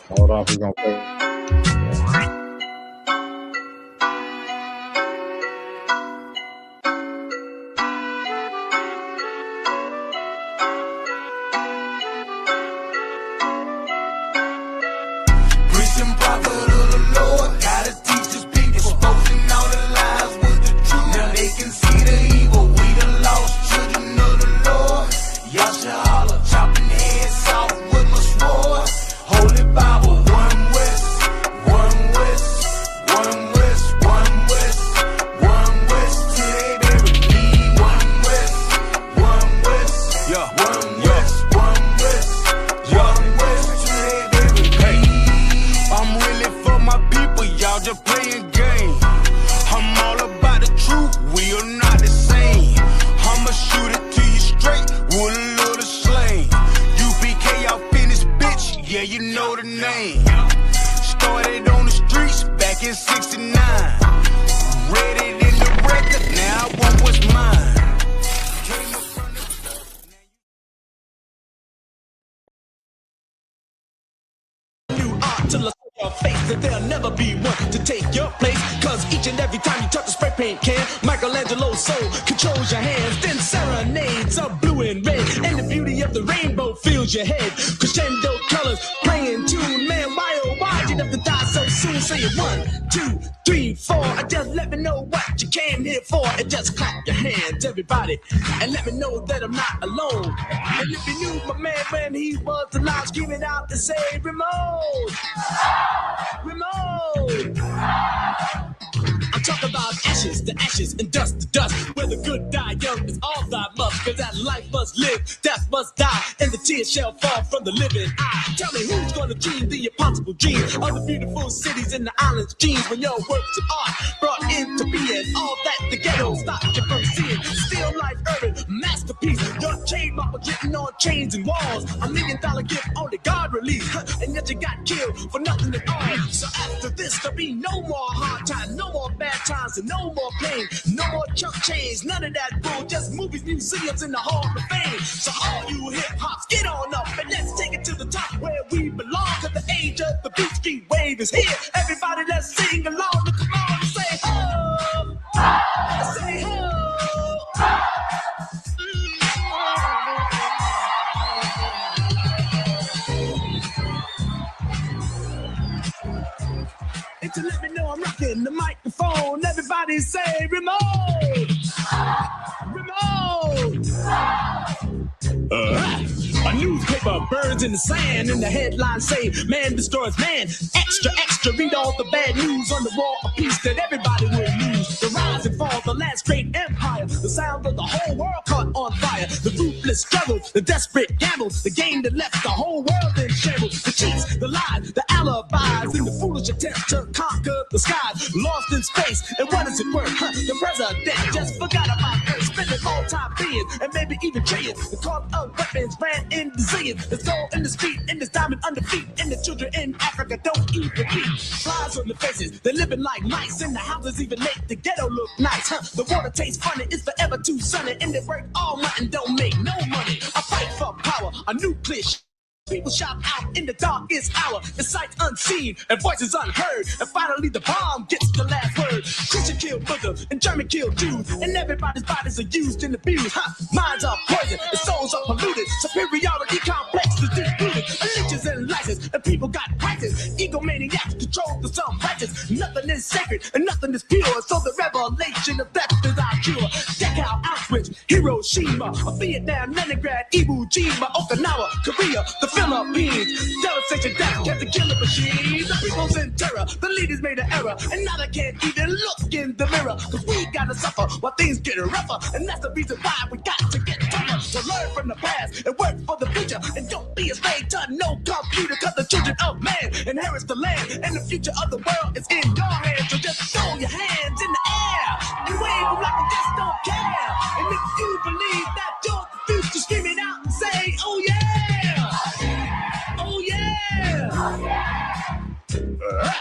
Hold on, we're gonna play. Preaching prophet of the Lord, gotta teach his people, exposing all the lies with the truth. Now they can see the evil, we the lost children of the Lord. Y'all should holler, chopping heads off with my sword. Holy Bible, one West, one West, one West, one West, one West, till they bury me. One West, one West, yeah, one West, one West, one West, till they bury me. I'm really for my people, y'all just playing game. I'm all about the truth, we are not the same. I'ma shoot it to you straight with a little slang. UPK, y'all finished, bitch, yeah, you know the name. Started on the streets back in '69. Read it in the record, now I want what's mine. Came up from the You are to look your face that there'll never be one to take your place. Cause each and every time you touch a spray paint can, Michelangelo's soul controls your hands. Then serenades are blue and red, and the beauty of the rainbow fills your head. Crescendo colors playing tune, man, why oh why you have to die so soon? Say it 1, 2, 3, 4. Just let me know what you came here for, and just clap your hands, everybody, and let me know that I'm not alone. And if you knew my man when he was alive, screaming out to say remote. Remote. I'm talking about ashes to ashes and dust to dust. Where the good die young is all thy must. Cause that life must live, death must die, and the tears shall fall from the living eye. Tell me who's gonna dream the impossible dream of the beautiful cities and the islands' dreams when your works of art brought into being all that the ghetto stopped you from seeing. Still life urban masterpiece. Your chain mopper getting on chains and walls. $1 million gift only God released, and yet you got killed for nothing at all. So after this there'll be no more hard times, no more bad times, and no more pain, no more chunk change, none of that bull, just movies, museums, in the Hall of Fame. So all you hip hops, get on up and let's take it to the top where we belong. Cause the age of the beat street wave is here. Everybody, let's sing along. Come on and say ho, say ho. And to let me know I'm rocking the microphone, everybody say remote, remote. A newspaper burns in the sand, and the headlines say man destroys man. Extra, extra, read all the bad news on the war of peace that everybody will lose. The rise and fall, the last great empire, the sound of the whole world caught on fire. The ruthless struggle, the desperate gamble, the game that left the whole world in shambles. The cheats, the lies, the alibis, and the foolish attempts to conquer the skies. Lost in space, and what is it worth? The president just forgot about Earth, spending all time being, and maybe even trillions. The cost of weapons ran in the zillions. There's gold in the street, and there's diamond under feet, and the children in Africa don't even eat. Flies on the faces, they're living like mice, and the houses even make the ghetto look nice. The water tastes funny, it's forever too sunny, and they work all night and don't make no money. I fight for power, a nuclear people shout out in the darkest hour, in sight unseen and voices unheard. And finally the bomb gets the last word. Christian killed Muslims and German killed Jews, and everybody's bodies are used and abused. Minds are poisoned and souls are polluted. Superiority complexes disputed. Allegiance and license, and people got prices. Egomaniacs control the some righteous. Nothing is sacred and nothing is pure. So the revelation of death is our cure. Dachau, Auschwitz, Hiroshima, Vietnam, Leningrad, Iwo Jima, Okinawa, Korea, the Philippines. Devastation, death, kept the killing machines. The people's in terror, the leaders made an error, and now they can't even look in the mirror. Cause we gotta suffer while things get rougher, and that's the reason why we got to get tougher. So learn from the past and work for the future, and don't be a slave to no computer. Cause the children of man inherits the land, and the future of the world is in your hands. So just throw your hands in the air and wave them like you just don't care. And if you believe that you're the future, scream it out and say, oh yeah. Oh yeah! Oh yeah!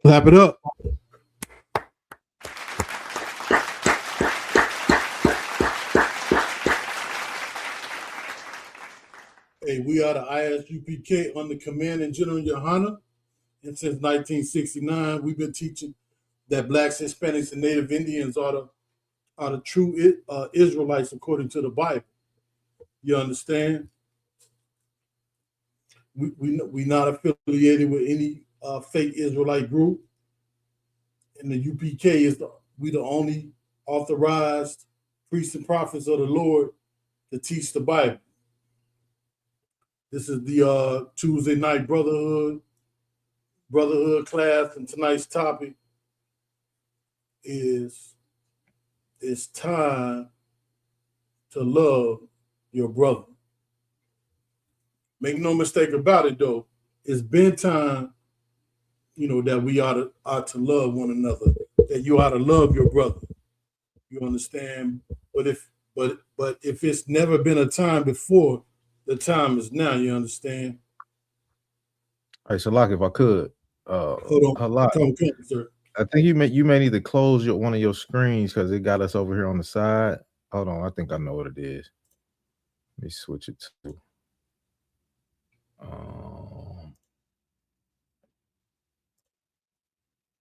Clap it up. Hey, we are the ISUPK under Command and General Yohana. And since 1969, we've been teaching that blacks, Hispanics, and Native Indians are the true Israelites according to the Bible. You understand? We're not affiliated with any fake Israelite group. And the UPK is we the only authorized priests and prophets of the Lord to teach the Bible. This is the Tuesday night brotherhood class, and tonight's topic is it's time to love your brother. Make no mistake about it, though. It's been time, that we ought to love one another. That you ought to love your brother. You understand? But if it's never been a time before, the time is now. You understand? All right, ST.LOUIS, if I could, Hold on, HALAK. come, sir. I think you may need to close one of your screens because it got us over here on the side. Hold on, I think I know what it is. Let me switch it to. I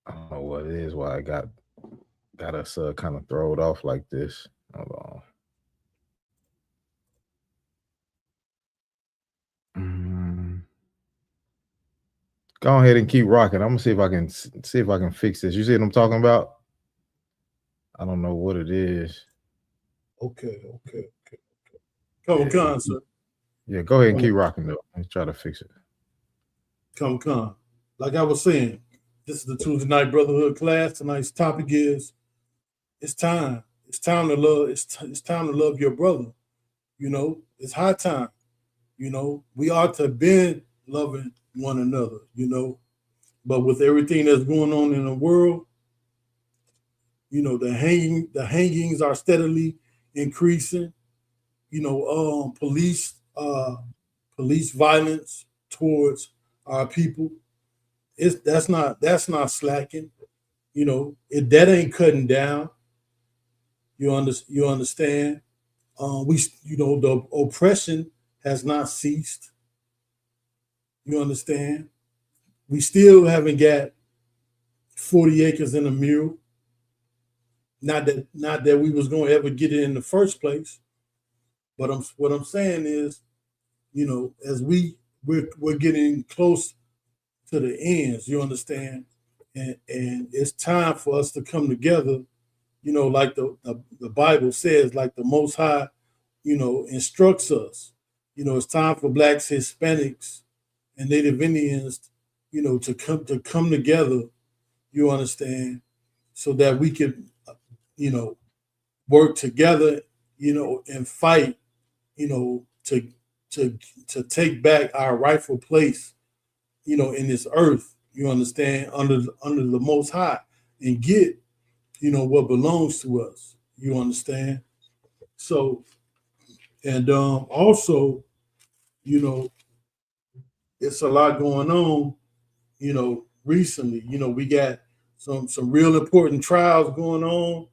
don't know what it is. Why I got us kind of thrown off like this. Hold on. Go ahead and keep rocking. I'm gonna see if I can fix this. You see what I'm talking about? I don't know what it is. Okay. Come, sir. Yeah, go ahead and keep rocking though. Let's try to fix it. Come. Like I was saying, this is the Tuesday night brotherhood class. Tonight's topic is it's time. It's time to love. It's time to love your brother. It's high time. We ought to have been loving one another. But with everything that's going on in the world, the hangings are steadily increasing. Police violence towards our people. That's not slacking. That ain't cutting down. You understand? The oppression has not ceased. You understand? We still haven't got 40 acres in a mule. Not that we was going to ever get it in the first place. But what I'm saying is, as we're getting close to the ends, you understand, and it's time for us to come together, like the Bible says, like the Most High, instructs us. It's time for blacks, Hispanics, and Native Indians, to come together. You understand, so that we can, work together, and fight, to take back our rightful place, in this earth, you understand, under the Most High, and get, what belongs to us, you understand. So, and also, it's a lot going on, recently. We got some real important trials going on,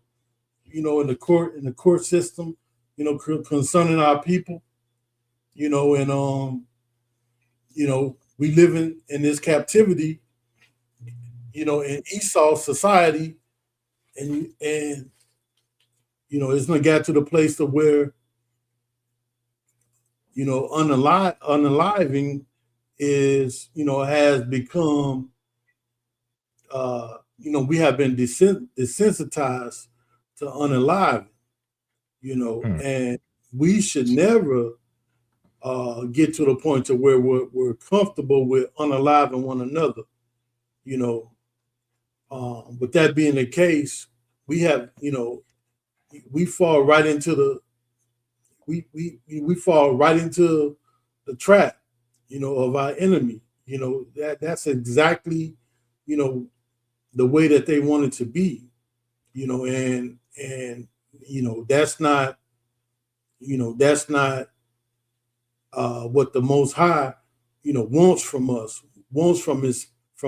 in the court system, concerning our people, and we living in this captivity, in Esau society, and it's gonna get to the place of where, unaliving is, has become, we have been desensitized to unaliving, and we should never get to the point to where we're comfortable with unaliving one another, With that being the case, we have, we fall right into the trap, of our enemy. That's exactly, the way that they want it to be, and that's not what the Most High, wants from us, wants from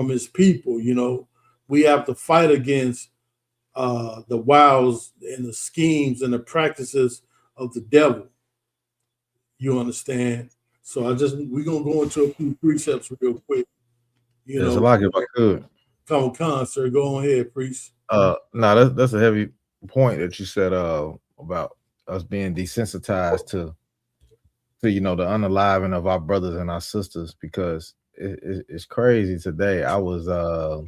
his people. We have to fight against the wiles and the schemes and the practices of the devil. You understand? So we're gonna go into a few precepts real quick. You Yes, know, like if I could. come on, sir. Go on ahead, priest. No, that's a heavy point that you said about us being desensitized to the unaliving of our brothers and our sisters, because it's crazy. Today I was the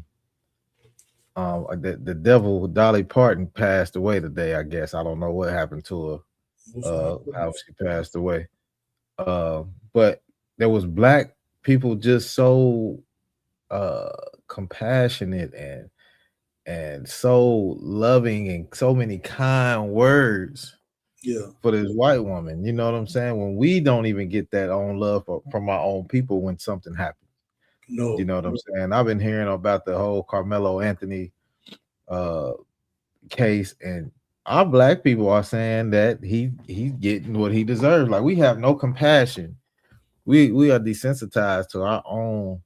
devil Dolly Parton passed away today. I guess I don't know what happened to her, how she passed away. But there was black people just so compassionate and so loving and so many kind words for this white woman. You know what I'm saying? When we don't even get that own love from our own people when something happens. No, you know what I'm saying? I've been hearing about the whole Carmelo Anthony case, and our black people are saying that he's getting what he deserves. Like, we have no compassion. We are desensitized to our own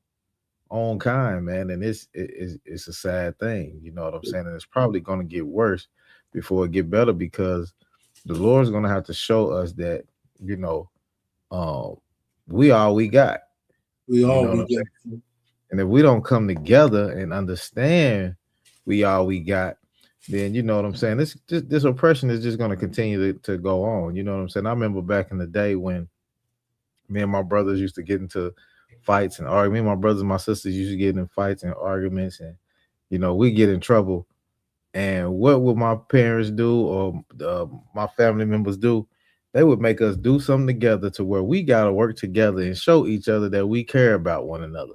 kind, man, and it's a sad thing. You know what I'm saying? And it's probably going to get worse before it get better, because the Lord's going to have to show us that we all we got. We all know we what I'm got. saying? And if we don't come together and understand we all we got, then you know what I'm saying, this oppression is just going to continue to go on. You know what I'm saying? I remember back in the day when me and my brothers used to get into fights and argue. Me and my brothers and my sisters used to get in fights and arguments, and we get in trouble. And what would my parents do, or my family members do? They would make us do something together to where we got to work together and show each other that we care about one another.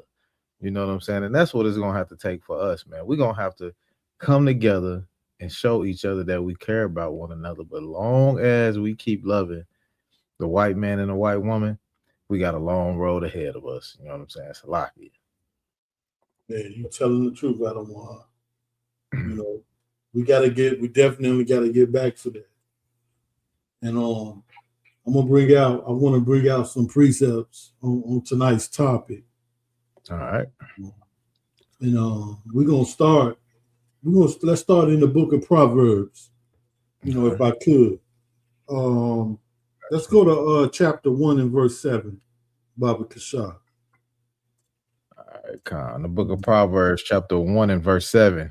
You know what I'm saying? And that's what it's going to have to take for us, man. We're going to have to come together and show each other that we care about one another. But long as we keep loving the white man and the white woman, we got a long road ahead of us. You know what I'm saying? It's a lot. Yeah, you telling the truth, Adam. We definitely got to get back to that. And I want to bring out some precepts on tonight's topic. All right. And let's start in the book of Proverbs. If I could. Let's go to chapter 1 and verse 7, Baba Kashah. All right, Khan. The book of Proverbs, chapter 1 and verse 7.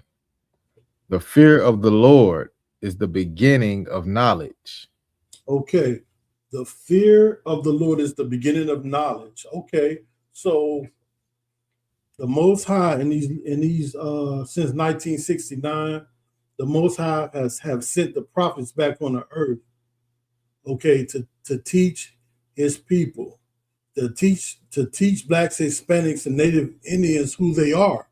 The fear of the Lord is the beginning of knowledge. Okay. The fear of the Lord is the beginning of knowledge. Okay. So the Most High in these since 1969, the Most High have sent the prophets back on the earth, okay, to teach his people, to teach blacks, Hispanics, and Native Indians who they are,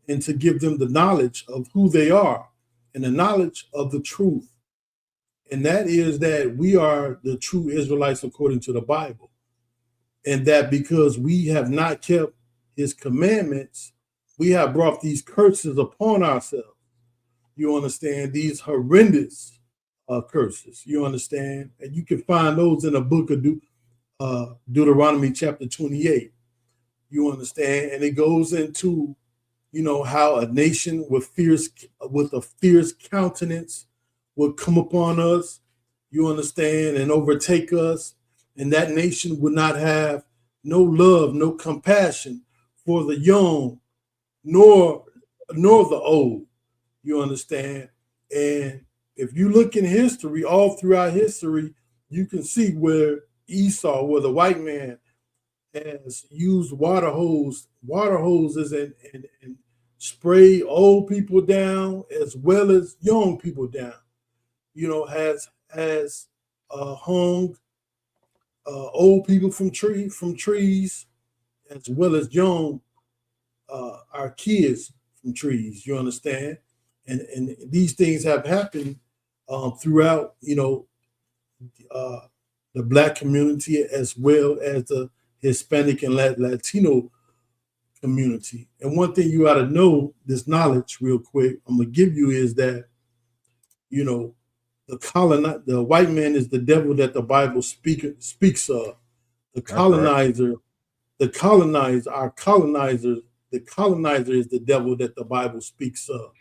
and to give them the knowledge of who they are and the knowledge of the truth. And that is that we are the true Israelites according to the Bible. And that because we have not kept his commandments, we have brought these curses upon ourselves. You understand? These horrendous curses. You understand? And you can find those in the book of Deuteronomy chapter 28. You understand? And it goes into, how a nation with a fierce countenance would come upon us, you understand, and overtake us. And that nation would not have no love, no compassion for the young, nor the old, you understand. And if you look in history, all throughout history, you can see where Esau, where the white man has used water hoses and spray old people down as well as young people down. Has hung old people from trees as well as young our kids from trees. You understand? And these things have happened throughout the Black community as well as the Hispanic and Latino community. And one thing you ought to know, this knowledge real quick, I'm gonna give you, is that the white man is the devil that the Bible speaks of. The colonizer is the devil that the Bible speaks of.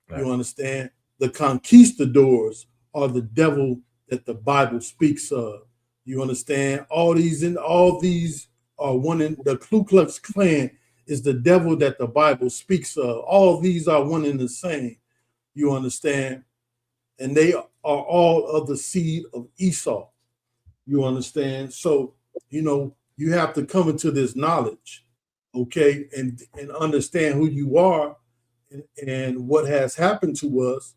Right. You understand? The conquistadors are the devil that the Bible speaks of. You understand? All these are one in the Ku Klux Klan is the devil that the Bible speaks of. All these are one and the same. You understand? And they are all of the seed of Esau. You understand? So, you have to come into this knowledge, okay, and understand who you are and what has happened to us.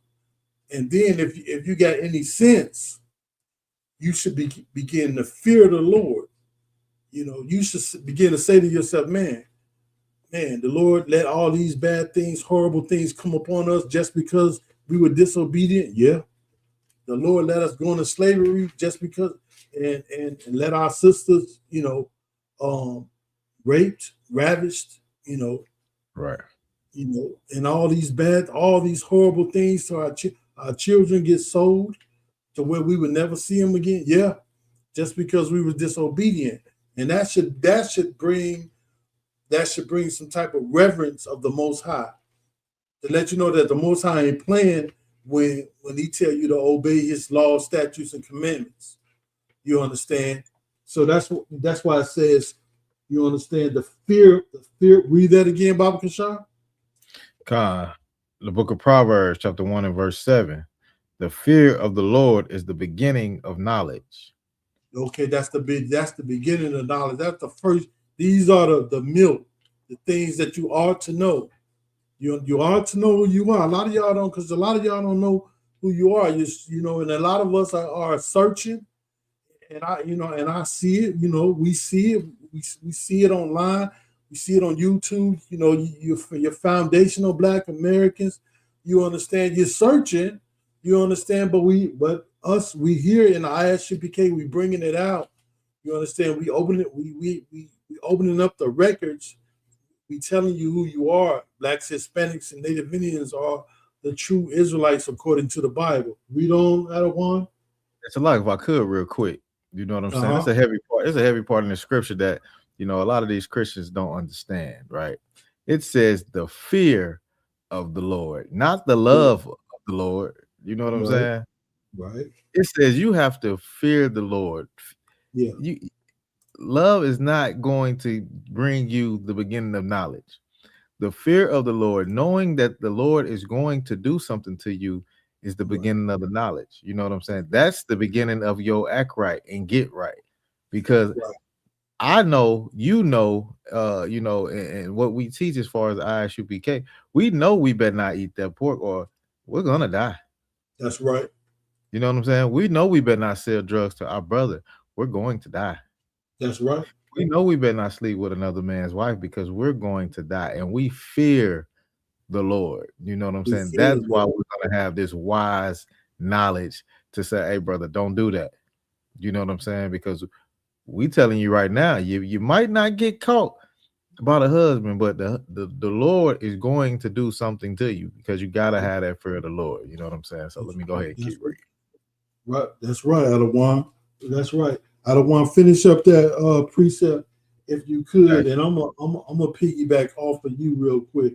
And then if you got any sense, you should begin to fear the Lord. You should begin to say to yourself, man, the Lord let all these bad things, horrible things come upon us just because we were disobedient. Yeah. The Lord let us go into slavery just because, and let our sisters, raped, ravished, Right. And all these horrible things to our children get sold to where we would never see them again. Yeah, just because we were disobedient, and that should bring some type of reverence of the Most High, to let you know that the Most High ain't playing when He tell you to obey His laws, statutes, and commandments. You understand? So that's why it says, you understand, the fear. Read that again, Baba Kashan. The book of Proverbs, chapter 1 and verse 7. The fear of the Lord is the beginning of knowledge. Okay, that's the beginning of knowledge. That's the first. These are the milk, the things that you ought to know. You ought to know who you are. A lot of y'all don't, because a lot of y'all don't know who you are. And a lot of us are searching. And I see it. We see it. We see it online. We see it on YouTube. You're foundational Black Americans. You understand? You're searching. You understand? But we here in the ISUPK, we bringing it out. You understand? We open it. We opening up the records. We telling you who you are. Blacks, Hispanics, and Native Indians are the true Israelites according to the Bible. Read on, Adawan. It's a lot. If I could, real quick, you know what I'm saying? It's a heavy part. It's a heavy part in the scripture that a lot of these Christians don't understand. Right? It says the fear of the Lord, not the love of the Lord. You know what I'm saying? Right. It says you have to fear the Lord. Yeah. Love is not going to bring you the beginning of knowledge. The fear of the Lord, knowing that the Lord is going to do something to you, is the beginning of the knowledge. You know what I'm saying? That's the beginning of your act right and get right. Because I know, and what we teach as far as ISUPK, we know we better not eat that pork or we're gonna die. That's right. You know what I'm saying? We know we better not sell drugs to our brother. We're going to die. That's right. We know we better not sleep with another man's wife because we're going to die, and we fear the Lord. You know what I'm saying? That's why we're going to have this wise knowledge to say, hey, brother, don't do that. You know what I'm saying? Because we telling you right now, you might not get caught about a husband, but the Lord is going to do something to you because you got to have that fear of the Lord. You know what I'm saying? So let me go ahead and keep reading. Right. That's right, Adawan. That's right. I don't want to finish up that precept if you could, and I'm gonna piggyback off of you real quick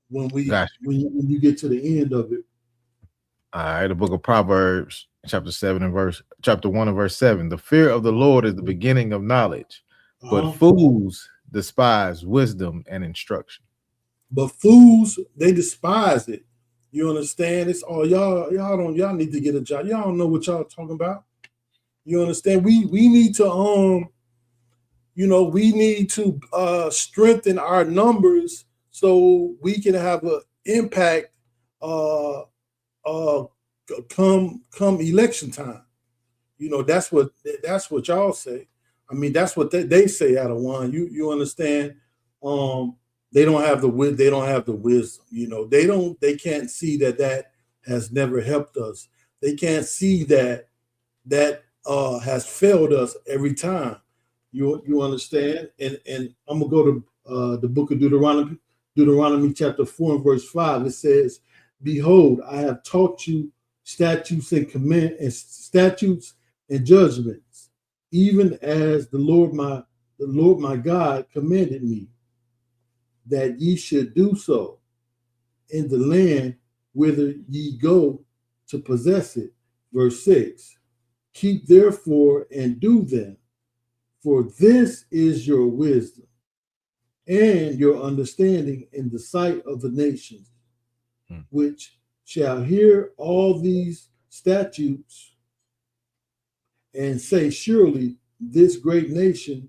when you get to the end of it. All right, the book of Proverbs, chapter 1 and verse 7. The fear of the Lord is the beginning of knowledge, but fools despise wisdom and instruction. But fools, they despise it. You understand? It's all y'all need to get a job. Y'all don't know what y'all talking about. You understand? We need to we need to strengthen our numbers so we can have an impact come election time. That's what y'all say. I mean, that's what they say out of one. You understand? They don't have the wisdom. They can't see that has never helped us. They can't see that has failed us every time. You understand? And I'm gonna go to the book of Deuteronomy chapter 4 and verse 5. It says, "Behold, I have taught you statutes and judgments, even as the Lord my God commanded me, that ye should do so in the land whither ye go to possess it." Verse 6. Keep therefore and do them, for this is your wisdom and your understanding in the sight of the nations, which shall hear all these statutes and say, surely this great nation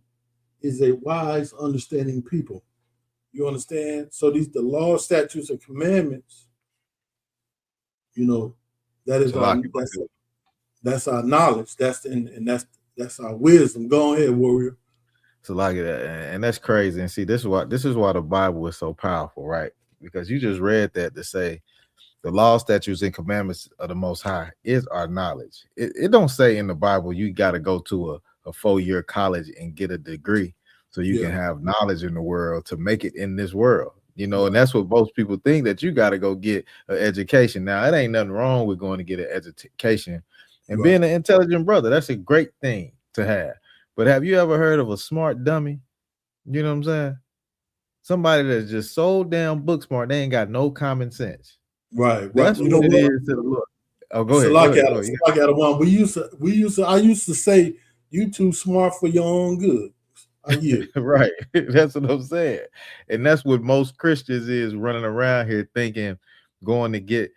is a wise, understanding people. You understand? So these the law, statutes, and commandments, that is our that's our knowledge. That's our wisdom. Go ahead, warrior. So like that, and that's crazy. And see, this is why the Bible is so powerful, right? Because you just read that to say the law, statutes, and commandments of the Most High is our knowledge. It don't say in the Bible you got to go to a 4-year college and get a degree so you can have knowledge in the world to make it in this world. And that's what most people think, that you got to go get an education. Now, it ain't nothing wrong with going to get an education and being an intelligent brother. That's a great thing to have. But have you ever heard of a smart dummy? You know what I'm saying? Somebody that's just so damn book smart, they ain't got no common sense. Right. That's what it is to the Lord. Oh, go ahead. I used to say, you too smart for your own good. Right. That's what I'm saying. And that's what most Christians is running around here thinking going to get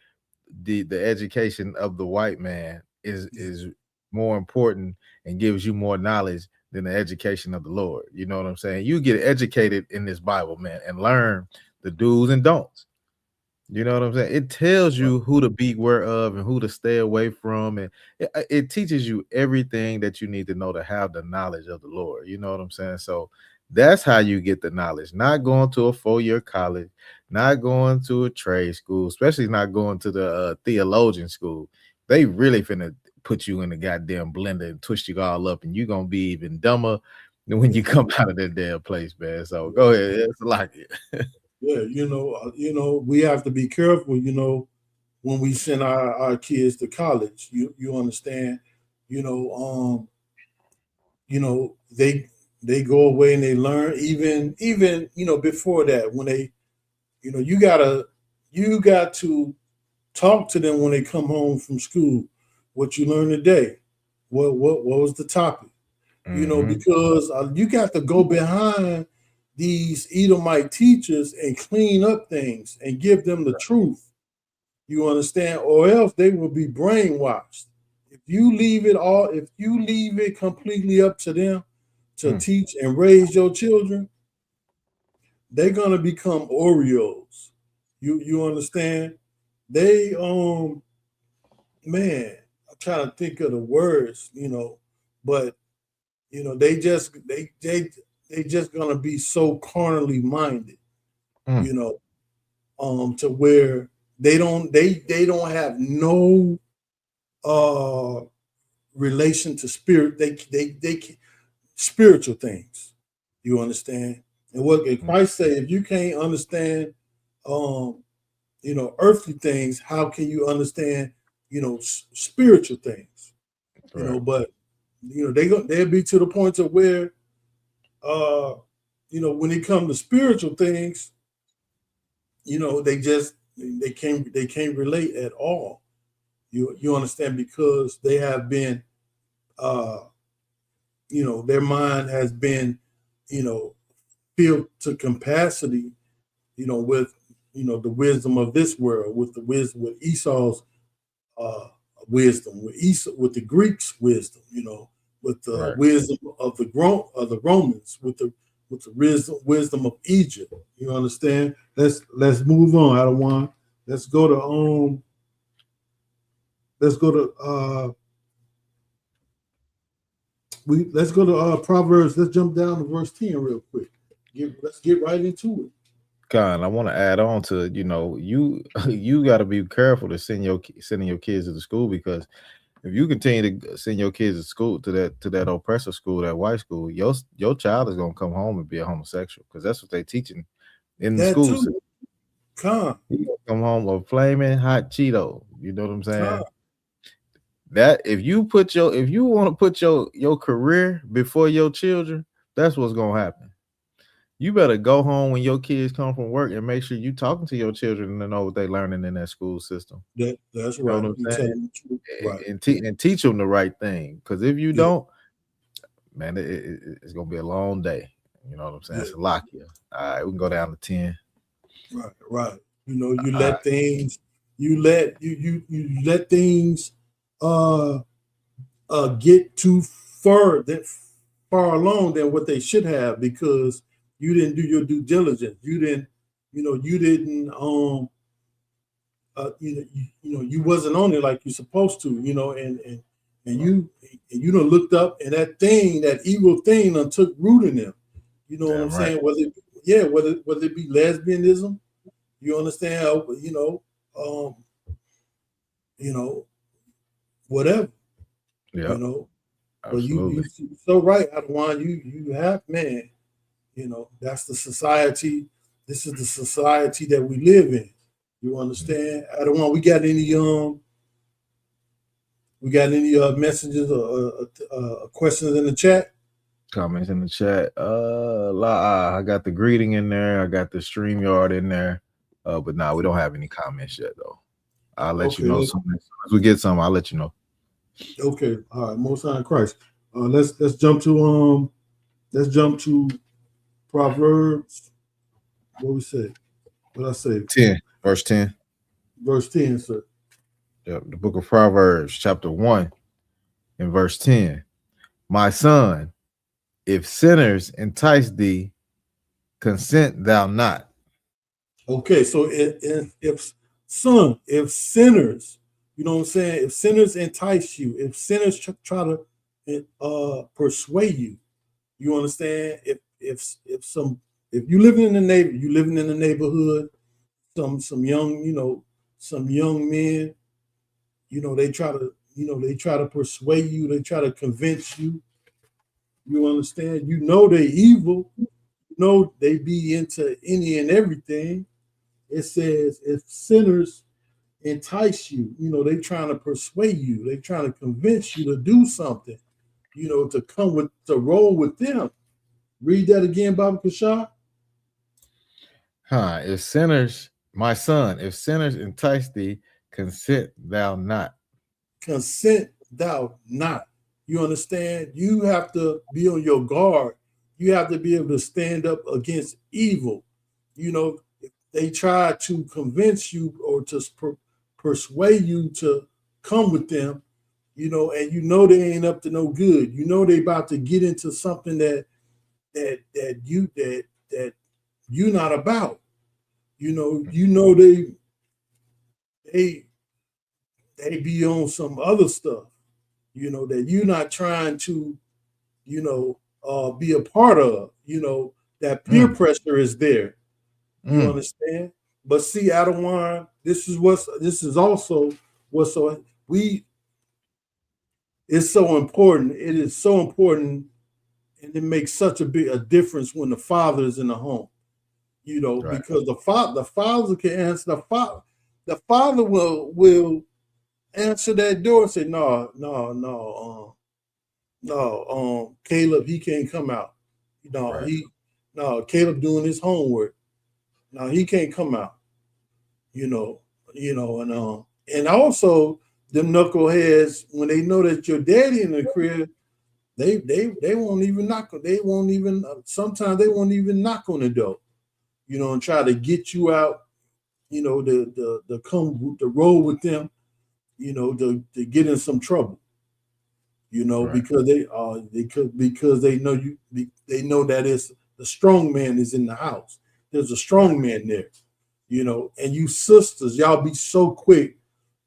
the education of the white man is more important and gives you more knowledge than the education of the Lord. You know what I'm saying? You get educated in this Bible, man, and learn the do's and don'ts. You know what I'm saying? It tells you who to beware of and who to stay away from. And it teaches you everything that you need to know to have the knowledge of the Lord. You know what I'm saying? So that's how you get the knowledge, not going to a 4-year college, not going to a trade school, especially not going to the theologian school. They really finna put you in the goddamn blender and twist you all up, and you're going to be even dumber than when you come out of that damn place, man. So go ahead. It's like it. Yeah, we have to be careful, when we send our kids to college. You understand? They go away and they learn. Even before that, when they, you got to talk to them when they come home from school. What you learned today? What was the topic? Because you got to go behind these Edomite teachers and clean up things and give them the truth. You understand? Or else they will be brainwashed. If you leave it completely up to them to teach and raise your children, they're gonna become Oreos. You understand? They man, I'm trying to think of the words, but they just gonna be so carnally minded, to where they don't have no relation to spirit. They spiritual things. You understand? And what Christ say, if you can't understand earthly things, how can you understand spiritual things? Right. But they'll be to the point of where when it comes to spiritual things, they can't relate at all. You understand? Because they have been their mind has been filled to capacity, with the wisdom of this world, with Esau's wisdom, with the Greeks' wisdom, with the wisdom of the Romans, with the wisdom of Egypt. You understand? Let's move on, Adawan. Let's go to Proverbs. Let's jump down to verse 10 real quick. Let's get right into it. Con, I want to add on to you got to be careful to sending your kids to the school, because if you continue to send your kids to school to that oppressive school, that white school, your child is gonna come home and be a homosexual, because that's what they're teaching in the schools. Come home a flaming hot Cheeto. You know what I'm saying? That if you want to put your career before your children, that's what's gonna happen. You better go home when your kids come from work and make sure you talking to your children to know what they learning in that school system. That's You know right. what I'm You saying? telling the truth. Right. And teach them the right thing. Because if you Yeah. don't, man, it's gonna be a long day. You know what I'm saying? Yeah. It's a lock here. All right, we can go down to 10. Right. Right. You know, you All let right. things, you let things get too far along than what they should have because you didn't do your due diligence. You didn't you wasn't on it like you're supposed to, and you done looked up and that evil thing done took root in them. You know what I'm Damn right. saying? Whether it be lesbianism, you understand? Whatever, Yeah, But you absolutely. so right, Adawan. You have, man. That's the society. This is the society that we live in. You understand? Adawan, we got any messages or questions in the chat? Comments in the chat. I got the greeting in there. I got the StreamYard in there. But nah, we don't have any comments yet though. I'll let you know as soon as we get some. I'll let you know. Okay, all right. Most High in Christ. Let's jump to Proverbs. What we say? What I say? 10, verse 10. Verse 10, sir. The book of Proverbs, chapter 1, and verse 10. My son, if sinners entice thee, consent thou not. Okay, so if sinners, you know what I'm saying? If sinners entice you, if sinners try to persuade you, you understand? If you living in the neighborhood, some young men, they try to persuade you, they try to convince you. You understand? They evil. They be into any and everything. It says if sinners entice you, they trying to persuade you, they trying to convince you to do something, to roll with them. Read that again, Baba Kashar. If sinners, my son, if sinners entice thee, consent thou not. Consent thou not. You understand? You have to be on your guard. You have to be able to stand up against evil. If they try to convince you or to persuade you to come with them, and they ain't up to no good. They about to get into something that you not about. They be on some other stuff, that you're not trying to, be a part of, that peer pressure is there. You understand? But see, Adawan, this is also what's it's so important. It is so important, and it makes such a difference when the father is in the home. Right. Because the father can answer. The father will answer that door and say, no, Caleb, he can't come out. Caleb doing his homework. No, he can't come out. And also them knuckleheads, when they know that your daddy in the crib, they won't even knock. Sometimes they won't even knock on the door, and try to get you out, to come to roll with them, to get in some trouble, Right. because they know they know that it's the strong man is in the house. There's a strong man there, and you sisters, y'all be so quick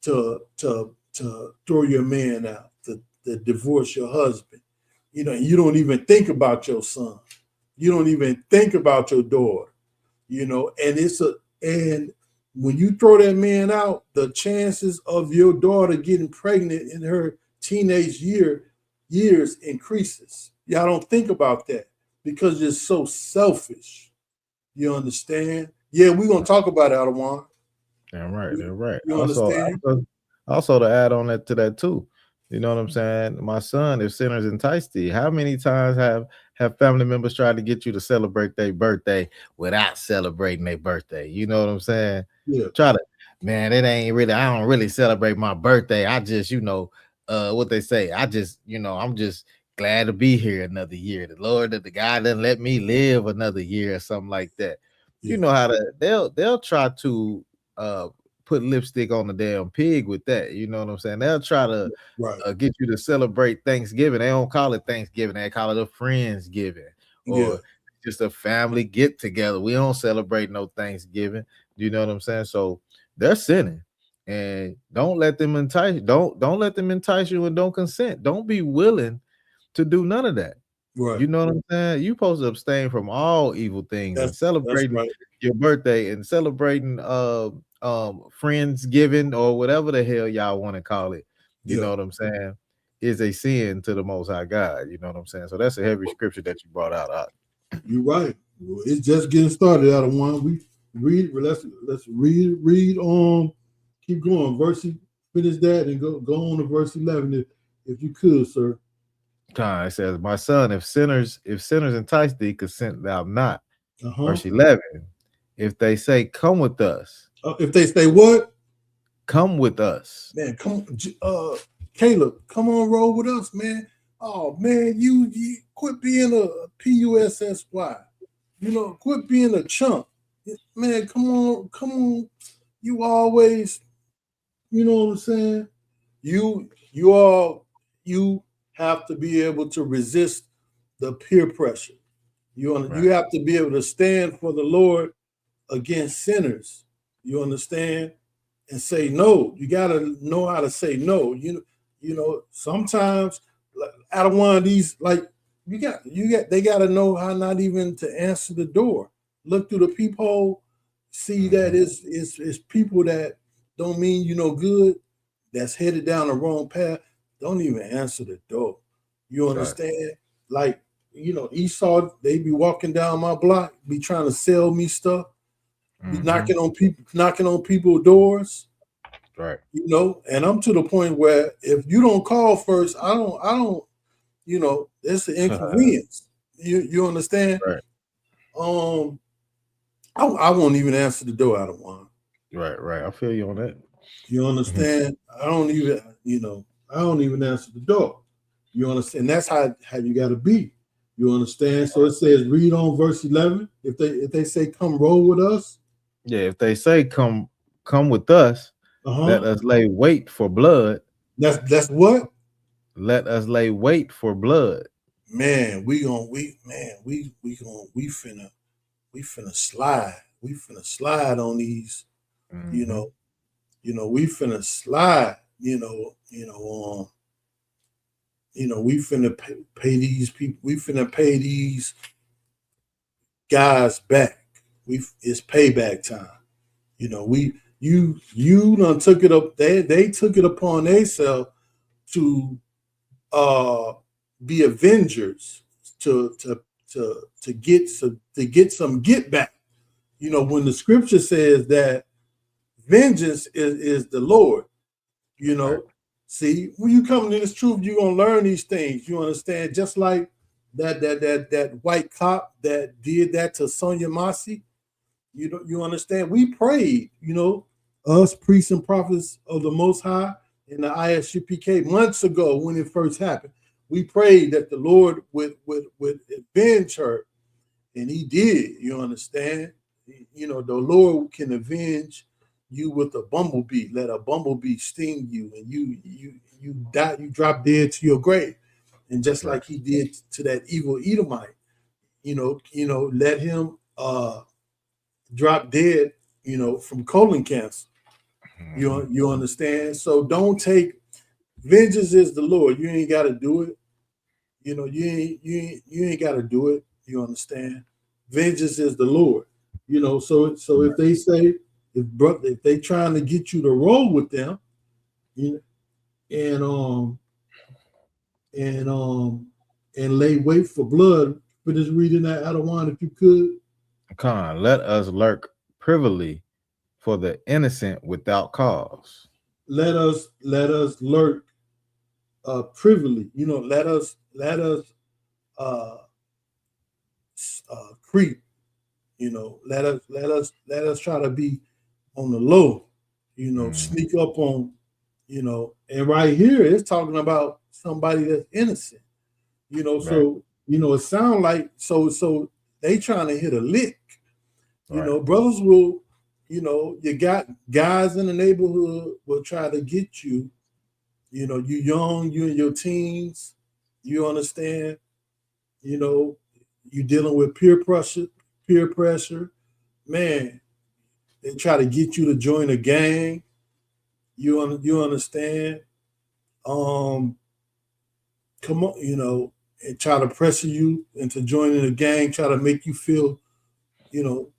to throw your man out, to divorce your husband. You don't even think about your son. You don't even think about your daughter, and when you throw that man out, the chances of your daughter getting pregnant in her teenage years increases. Y'all don't think about that because it's so selfish. You understand? Yeah, we're gonna talk about it, Adawan. Damn right, they're right. You understand? Also to add on that to that too, You know what I'm saying? My son, if sinners entice thee, how many times have family members tried to get you to celebrate their birthday without celebrating their birthday? You know what I'm saying? Yeah, Try to, man, it ain't really, I don't really celebrate my birthday. I just, what they say, I just, I'm just glad to be here another year. The Lord, that the God doesn't let me live another year or something like that. You yeah, know how to, they'll try to put lipstick on the damn pig with that. You know what I'm saying? They'll try to right. get you to celebrate Thanksgiving. They don't call it Thanksgiving. They call it a Friendsgiving Yeah, or just a family get together. We don't celebrate no Thanksgiving. You know what I'm saying? So they're sinning, and don't let them entice. Don't let them entice you, and don't consent. Don't be willing to do none of that. right. You know what I'm saying? You supposed to abstain from all evil things and That's celebrating right. your birthday and celebrating Friendsgiving or whatever the hell y'all want to call it. You Yeah, know what I'm saying? Is a sin to the Most High God. You know what I'm saying? So that's a heavy scripture that you brought out. you're right. Well, it's just getting started out of one. We read. Let's read. Keep going. Finish that and go on to verse 11 if you could, sir. It says, "My son, if sinners entice thee, consent thou not." Uh-huh. Verse 11, if they say, "Come with us," If they say what? come with us. Man, Caleb, come on, roll with us, man. Oh man, you quit being a pussy. Quit being a chump. Man, come on. You always, you know what I'm saying? You have to be able to resist the peer pressure. Right. You have to be able to stand for the Lord against sinners. You understand? And say no. You gotta know how to say no. Sometimes out of one of these, like they gotta know how not even to answer the door. Look through the peephole, see that it's people that don't mean you no good, that's headed down the wrong path. Don't even answer the door. You Right. understand? Like, Esau, they be walking down my block, be trying to sell me stuff, be knocking on people's doors. Right. And I'm to the point where if you don't call first, I don't, it's an inconvenience. You understand? Right. I won't even answer the door out of one. Right. I feel you on that. You understand? I don't even answer the door. You understand? That's how you got to be. You understand? So it says, read on verse 11. If they say, come roll with us. Yeah, if they say, come with us, let us lay wait for blood. That's what? Let us lay wait for blood. Man, we finna slide. We finna slide on these, we finna slide, we finna pay these people, we finna pay these guys back. It's payback time. You done took it up, they took it upon themselves to be avengers, to get some get back. When the scripture says that vengeance is the Lord, Right. See, when you come to this truth, you're gonna learn these things. You understand? Just like that white cop that did that to Sonia Masi. You understand? We prayed, us priests and prophets of the Most High in the ISUPK months ago when it first happened. We prayed that the Lord would avenge her, and He did. You understand? The Lord can avenge you with a bumblebee. Let a bumblebee sting you, and you die. You drop dead to your grave, and just like He did to that evil Edomite, let him drop dead. From colon cancer. You understand? So don't take vengeance is the Lord. You ain't got to do it. You ain't got to do it. You understand? Vengeance is the Lord. So if they say if they trying to get you to roll with them, and lay wait for blood. For just reading that out of one, if you could. Let us lurk privily for the innocent without cause. Let us lurk privily, let us uh, creep, let us try to be on the low, sneak up on, and right here it's talking about somebody that's innocent, Right. so it sounds like so they trying to hit a lick, Right. brothers will, you got guys in the neighborhood will try to get you, you young, you in your teens, you understand, you dealing with peer pressure, man. They try to get you to join a gang. You understand? Come on, and try to pressure you into joining a gang. Try to make you feel,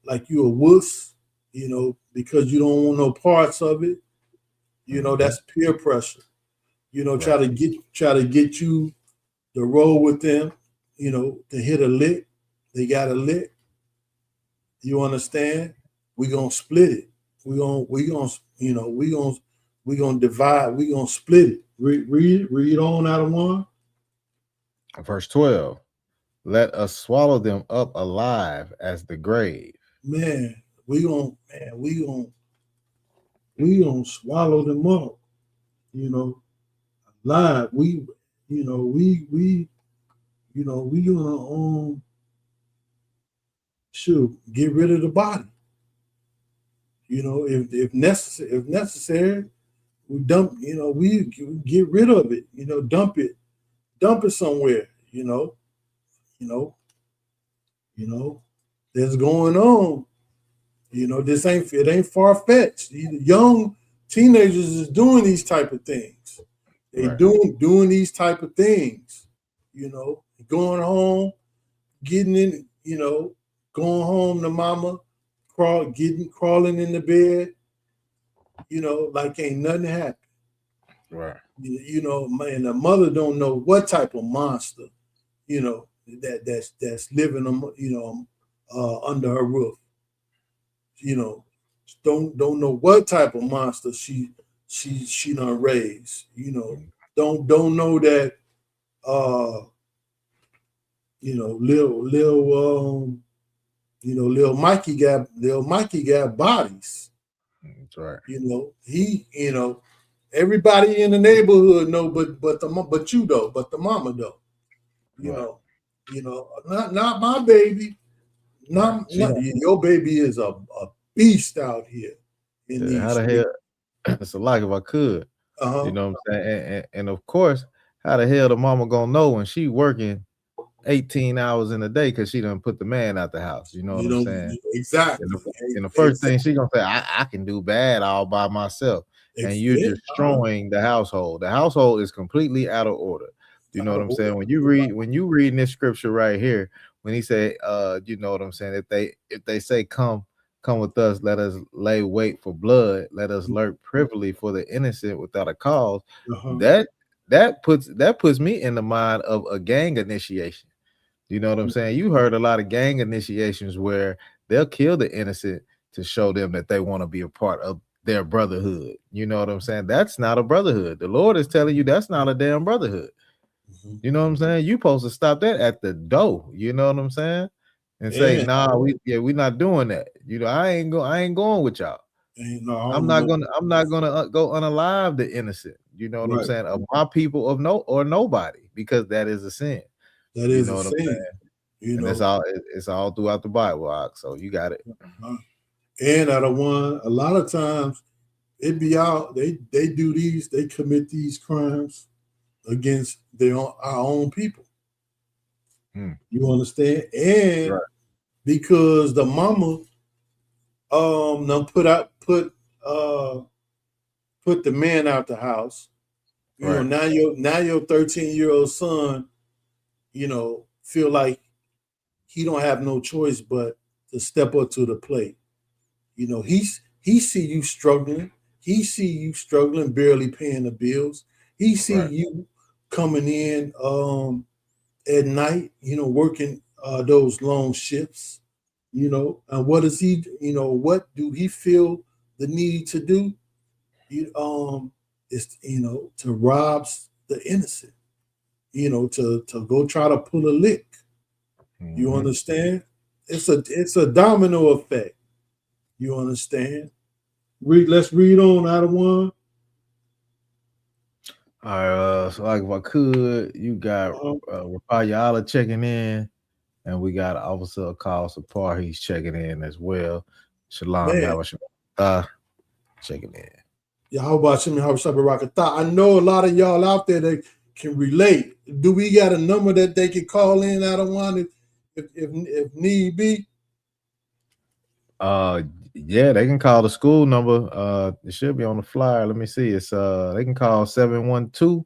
like you a wuss, because you don't want no parts of it. That's peer pressure. Try Right. to get you to roll with them. To hit a lick. They got a lick. You understand? We gonna split it. We gonna divide. We gonna split it. Read on out of 1. Verse 12. Let us swallow them up alive as the grave. Man, we gonna swallow them up. Live. We gonna shoot, get rid of the body. If necessary, we dump. We get rid of it. Dump it somewhere. That's going on. This ain't far fetched. Young teenagers is doing these type of things. They Right. doing these type of things. Going home, getting in. Going home to mama, crawling in the bed. Like ain't nothing happened. Right. Man, the mother don't know what type of monster, that's living, under her roof. Don't know what type of monster she done raised. Don't know that. Lil Mikey got bodies. That's right. He, everybody in the neighborhood know, but you though, but the mama though. Not my baby. Not your baby is a beast out here. In How these the hell? It's a lot if I could. Uh-huh. You know what I'm saying? And of course, how the hell the mama gonna know when she working 18 hours in a day because she done put the man out the house? You know what I'm saying? Exactly. And the first thing she gonna say, I can do bad all by myself. And you're destroying the household. The household is completely out of order. You know what I'm saying? When you read this scripture right here, when he said, you know what I'm saying, if they say come with us, let us lay wait for blood, let us lurk privily for the innocent without a cause. That puts me in the mind of a gang initiation. You know what I'm saying? You heard a lot of gang initiations where they'll kill the innocent to show them that they want to be a part of their brotherhood. You know what I'm saying? That's not a brotherhood. The Lord is telling you that's not a damn brotherhood. You know what I'm saying? You supposed to stop that at the door. You know what I'm saying? And say, nah, we're not doing that. I ain't going with y'all. I'm not gonna go unalive the innocent. You know what I'm saying? Of my people, of nobody, because that is a sin. That is a sin. And it's all throughout the Bible. So you got it. And out of one, a lot of times it be out. They commit these crimes against our own people. You understand? And because the mama done put the man out the house. Now your 13-year-old son, feel like he don't have no choice but to step up to the plate. He see you struggling. He see you struggling, barely paying the bills. He see you coming in at night, working those long shifts, and what does he, what do he feel the need to do? Is to rob the innocent, you know, to go try to pull a lick. You understand? It's a domino effect. You understand? Let's read on out of one. All right, so like if I could, you got Rapayala checking in, and we got Officer Call Sapar, he's checking in as well. Shalom Man. Yahweh checking in. Yeah, how about you? How about I know a lot of y'all out there that can relate. Do we got a number that they can call in out of one if need be? Yeah, they can call the school number. It should be on the flyer. Let me see. It's they can call 712-832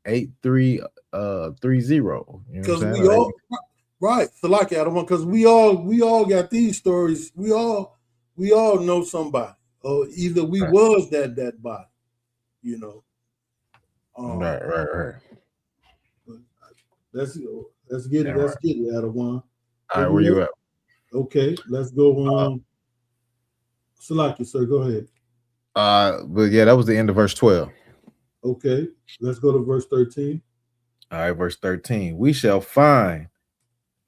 8330. You know what I'm Because saying? we all right. So like out of one, because we all got these stories. We all know somebody, or either we was that body, you know. Right. Let's get it. Let's get it out of one. All right, where you at? Okay, let's go on. Salaki, sir, go ahead. But yeah, that was the end of verse 12. Okay, let's go to verse 13. All right, verse 13. We shall find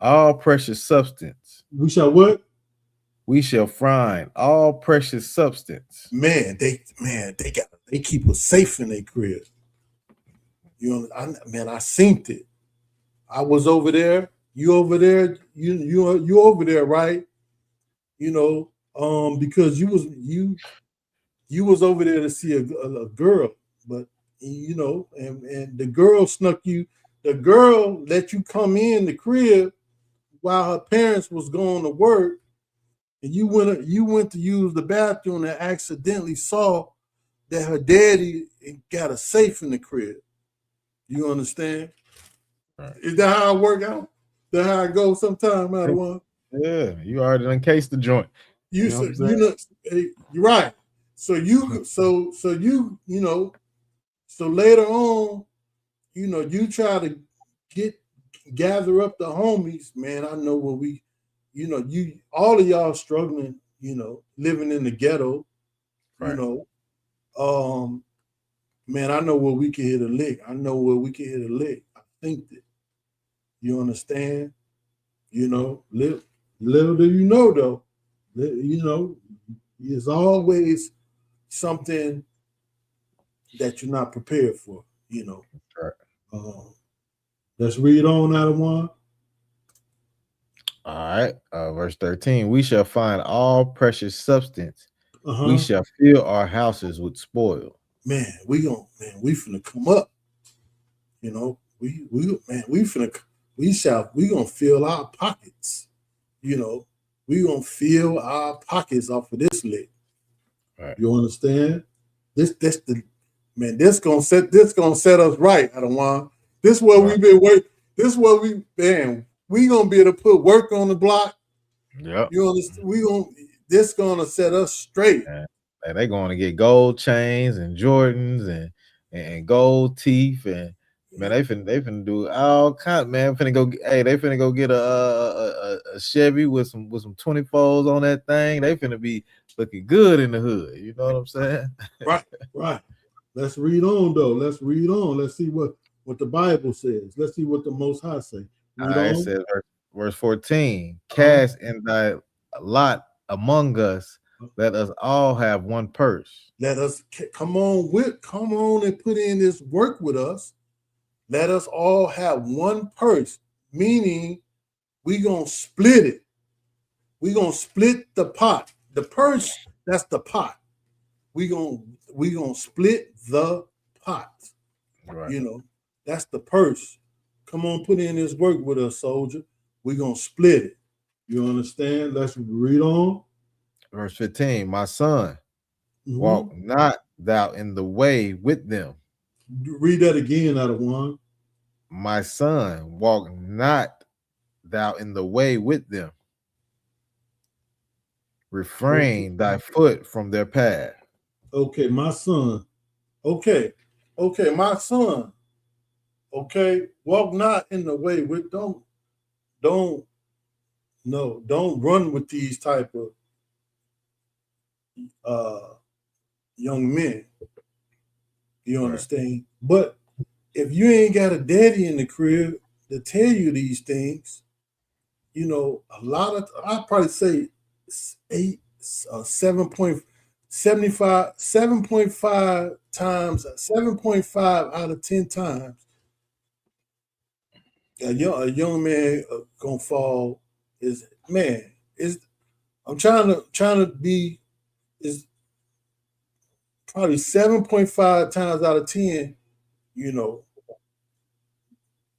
all precious substance. We shall what? We shall find all precious substance. Man, they keep us safe in their crib. You know, I seen it. I was over there. You over there? You over there, right? You know, because you was over there to see a girl, but you know, and the girl snuck you. The girl let you come in the crib while her parents was going to work, and you went to use the bathroom and accidentally saw that her daddy got a safe in the crib. You understand? Right. Is that how it work out? That how it goes sometime out of one? Yeah, you already encased the joint. You know, you're right. So later on, you know, you try to gather up the homies, man. I know what we, you know, all of y'all struggling, you know, living in the ghetto, right. You know, man, I know where we can hit a lick. I think that, you understand, you know, little do you know though, you know, it's always something that you're not prepared for, you know. Right. Let's read on out of one. All right, verse 13. We shall find all precious substance. We shall fill our houses with spoil. Man, we finna come up. You know, we gonna fill our pockets. You know, we gonna fill our pockets off of this lick. Right. You understand? This gonna set us right. I don't want. This is what we've been waiting. This is what we gonna be able to put work on the block. Yep. You understand? This gonna set us straight. And they going to get gold chains and Jordans and gold teeth and man, they finna do all kinds. Man, they finna go get a Chevy with some 24s on that thing. They finna be looking good in the hood. You know what I'm saying? Right. Let's read on though. Let's read on. Let's see what the Bible says. Let's see what the Most High say. It says verse 14. Cast in thy lot among us. Let us all have one purse. Let us come on and put in this work with us. Let us all have one purse, meaning we gonna split it. We gonna split the pot. The purse, that's the pot. We gonna split the pot. Right. You know, that's the purse. Come on, put in this work with us, soldier. We gonna split it. You understand? Let's read on. Verse 15, my son, walk not thou in the way with them. Read that again out of one. My son, walk not thou in the way with them. Refrain thy foot from their path. Okay, my son. Okay, my son. Okay, walk not in the way with don't run with these type of young men. You understand? But if you ain't got a daddy in the crib to tell you these things, you know, a lot of I'd probably say 7.5 times, 7.5 out of 10 times, a young man gonna fall is man. Is I'm trying to be is probably 7.5 times out of 10, you know,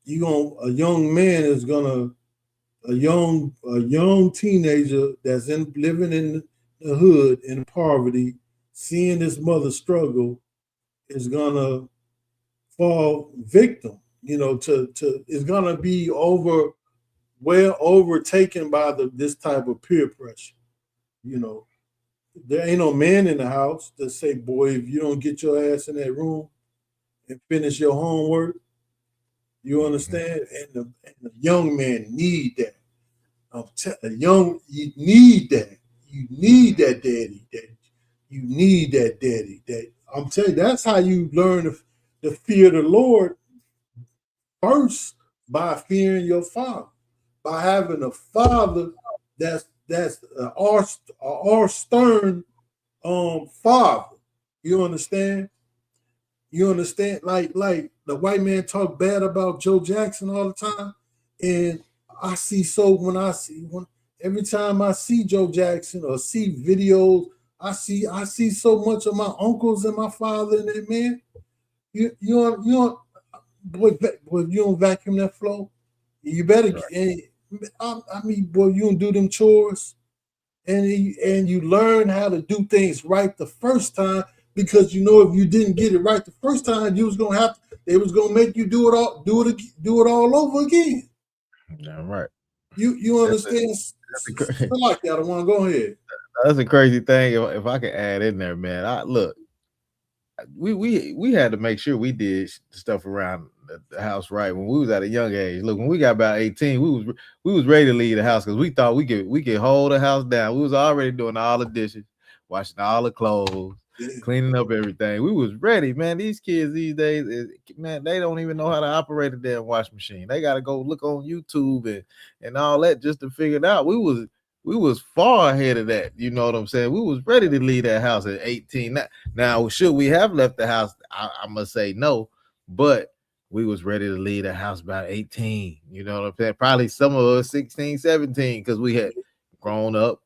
a young man is gonna a young teenager that's living in the hood in poverty, seeing his mother struggle, is gonna fall victim, you know, to is gonna be overtaken by this type of peer pressure. You know, there ain't no man in the house that say, boy, if you don't get your ass in that room and finish your homework, you understand? And the young man need that. You need that. You need that daddy. You need that daddy. That I'm telling you, that's how you learn to fear the Lord first, by fearing your father, by having a father that's our stern father. You understand? You understand? Like the white man talk bad about Joe Jackson all the time, and I see every time I see Joe Jackson or see videos, I see so much of my uncles and my father in that man. You don't boy, you don't vacuum that floor. You better. Right. I mean, boy, you don't do them chores, and you learn how to do things right the first time, because you know if you didn't get it right the first time, you was gonna have to. They was gonna make you do it all over again. Yeah, right. You understand? Like that. I want to go ahead. That's a crazy thing. If I could add in there, man. Look, we had to make sure we did stuff around the house right when we was at a young age. Look, when we got about 18, we was ready to leave the house because we thought we could hold the house down. We was already doing all the dishes, washing all the clothes, cleaning up everything. We was ready, man. These kids these days, man, they don't even know how to operate a damn washing machine. They got to go look on YouTube and all that just to figure it out. We was far ahead of that. You know what I'm saying? We was ready to leave that house at 18. Now should we have left the house? I must say no, but we was ready to leave the house about 18. You know what I'm saying? Probably some of us 16, 17, because we had grown up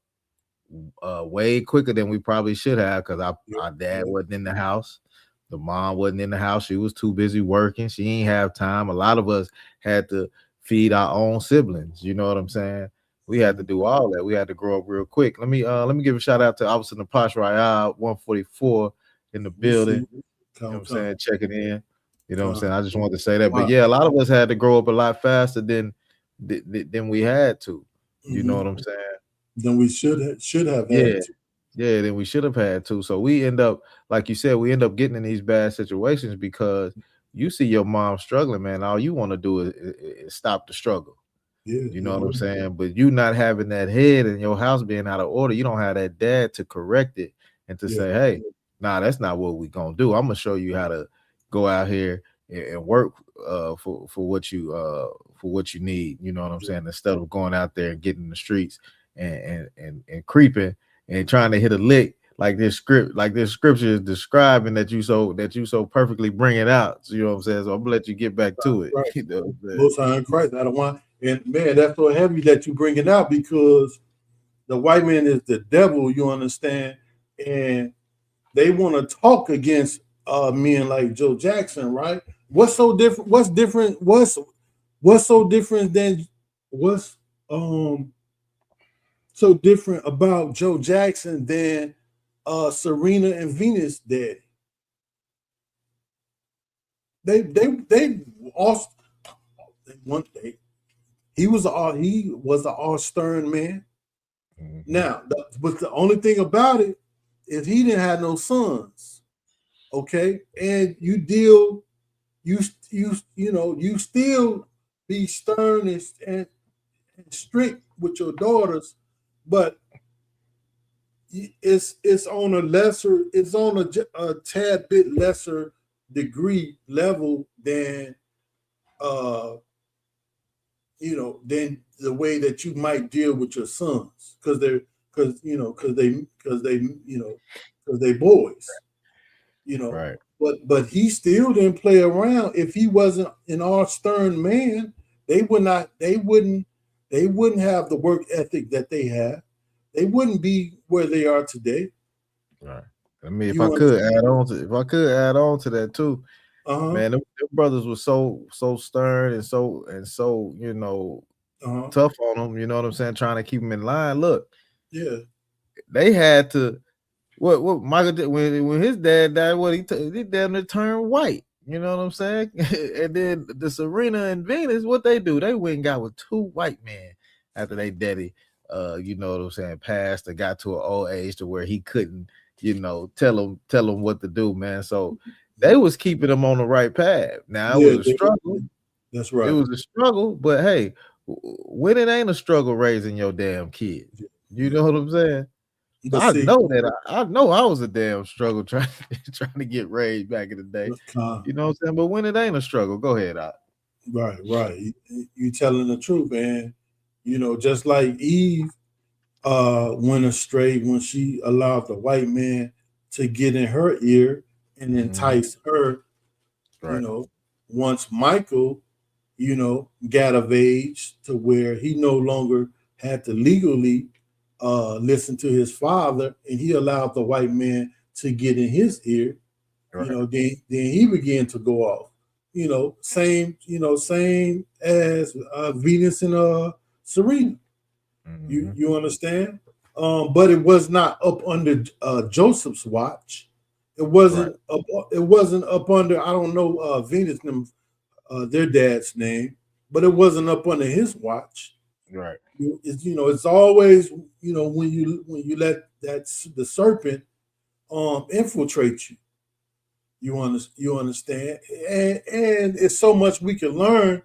way quicker than we probably should have, because our dad wasn't in the house. The mom wasn't in the house. She was too busy working. She ain't have time. A lot of us had to feed our own siblings. You know what I'm saying? We had to do all that. We had to grow up real quick. Let me give a shout out to Officer Napash Rayal, 144 in the building. You know what I'm saying? Checking in. You know what I'm saying? I just wanted to say that. But yeah, a lot of us had to grow up a lot faster than we had to. You know what I'm saying? Then we should have had to. Yeah, then we should have had to. So we end up, like you said, we end up getting in these bad situations because you see your mom struggling, man. All you want to do is stop the struggle. Yeah, you know what I'm saying? But you not having that head and your house being out of order, you don't have that dad to correct it and to say, hey, nah, that's not what we gonna do. I'm gonna show you how to go out here and work for what you need. You know what I'm saying? Instead of going out there and getting in the streets and creeping and trying to hit a lick like this scripture is describing that you so perfectly bring it out. So, you know what I'm saying? So I'm gonna let you get back to it. Right. You know, Most High in Christ, I don't want. And man, that's so heavy that you bring it out, because the white man is the devil, you understand? And they want to talk against men like Joe Jackson, right? What's so different? What's so different about Joe Jackson than Serena and Venus daddy? They also one day. He was an all stern man. Mm-hmm. Now, but the only thing about it is he didn't have no sons. Okay, and you still be stern and strict with your daughters, but it's on a tad bit lesser degree level than than the way that you might deal with your sons, because they boys, Right. but he still didn't play around. If he wasn't an all stern man, they wouldn't have the work ethic that they have. They wouldn't be where they are today. Right. I mean, if You I could understand? add on to that too, Uh-huh. man, them brothers were so stern and so Uh-huh. tough on them. You know what I'm saying? Trying to keep them in line. Look, Yeah. they had to. What Michael did when his dad died? He damn near turned white. You know what I'm saying? And then the Serena and Venus, what they do? They went and got with 2 white men after they daddy, you know what I'm saying, passed or got to an old age to where he couldn't, tell them what to do, man. So they was keeping them on the right path. Now it Yeah, was a struggle. that's It right. was a struggle, but hey, when it ain't a struggle raising your damn kids, you know what I'm saying? But I see, know that I know I was a damn struggle trying to get raised back in the day. You know what I'm saying? But when it ain't a struggle, go ahead out. right. You telling the truth, man. Just like Eve went astray when she allowed the white man to get in her ear and entice her. Right. Once Michael, got of age to where he no longer had to legally listen to his father, and he allowed the white man to get in his ear. Right. Then he began to go off. Same as Venus and Serena. You understand? But it was not up under Joseph's watch. It wasn't up under, I don't know Venus their dad's name, but it wasn't up under his watch. Right. It's always when you let the serpent infiltrate you. You understand, and it's so much we can learn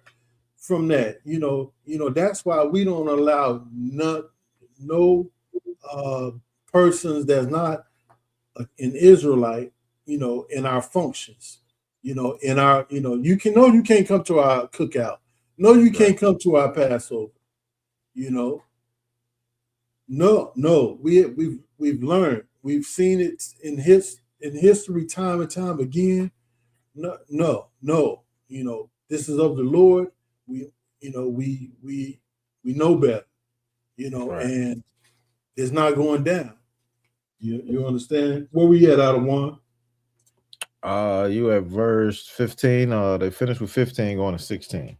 from that. That's why we don't allow no persons that's not an Israelite, in our functions. In our, you can't come to our cookout. No, you can't come to our Passover. No, we've learned. We've seen it in history time and time again. No. This is of the Lord. We know better. And it's not going down. You understand? Where we at out of 1? You at verse 15. They finished with 15 going to 16.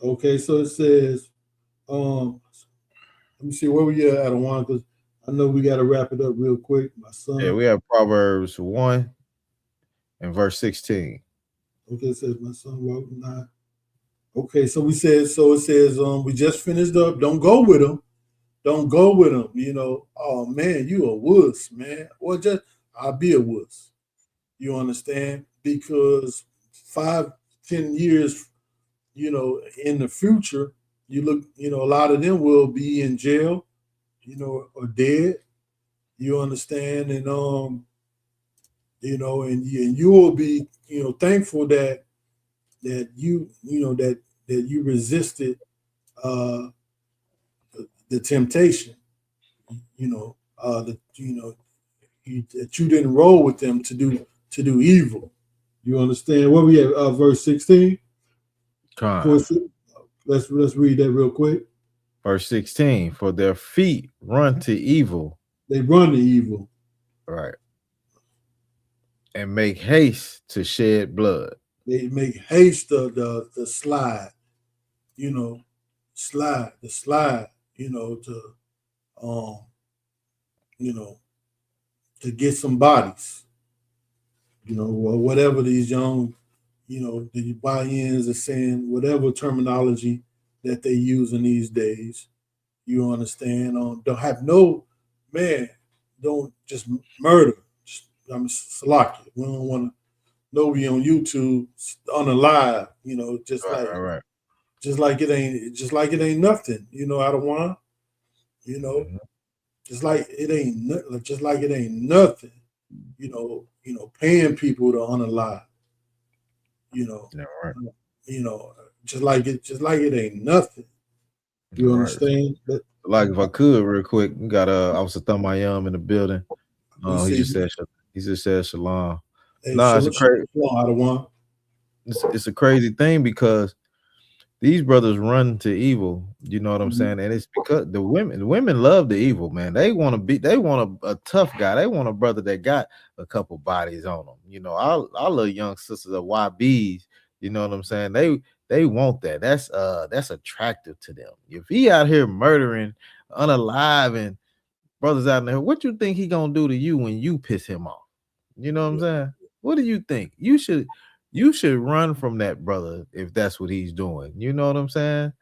Okay, so it says, let me see where we at out of 1, because I know we got to wrap it up real quick. My son. Yeah, we have Proverbs 1 and verse 16. Okay, it says my son walked not. Okay, so it says we just finished up. Don't go with him. Don't go with him. Oh man, you a wuss, man. Or just I'll be a wuss. You understand? Because 5-10 years, in the future, you look, a lot of them will be in jail, or dead. You understand? And and you will be, thankful that you resisted the temptation, that you didn't roll with them to do evil. You understand? What we have, verse 16. Let's read that real quick. Verse 16. For their feet run to evil. They run to evil. Right. And make haste to shed blood. They make haste the slide. Slide. To get some bodies, or whatever these young, the buy-ins are saying, whatever terminology that they use in these days, you understand. Don't have no, man, don't just murder. I'm Salaki. We don't want to know we on YouTube on a live, just like it ain't nothing, out of 1, just like it ain't nothing, paying people to unalive. You know, Yeah, right. you know, just like it ain't nothing. You All right. understand? But Like if I could real quick, we got Officer Thumayum in the building. you He see, just said shalom. hey, No, it's a crazy out of one. it's a crazy thing because these brothers run to evil. You know what I'm Mhm. saying? And it's because the women love the evil, man. They want a tough guy. They want a brother that got a couple bodies on them. You know, our little young sisters are YBs. You know what I'm saying? They want that. That's attractive to them. If he out here murdering, unaliving brothers out there, what you think he gonna do to you when you piss him off? You know what I'm saying? What do you think? You should run from that brother if that's what he's doing. You know what I'm saying?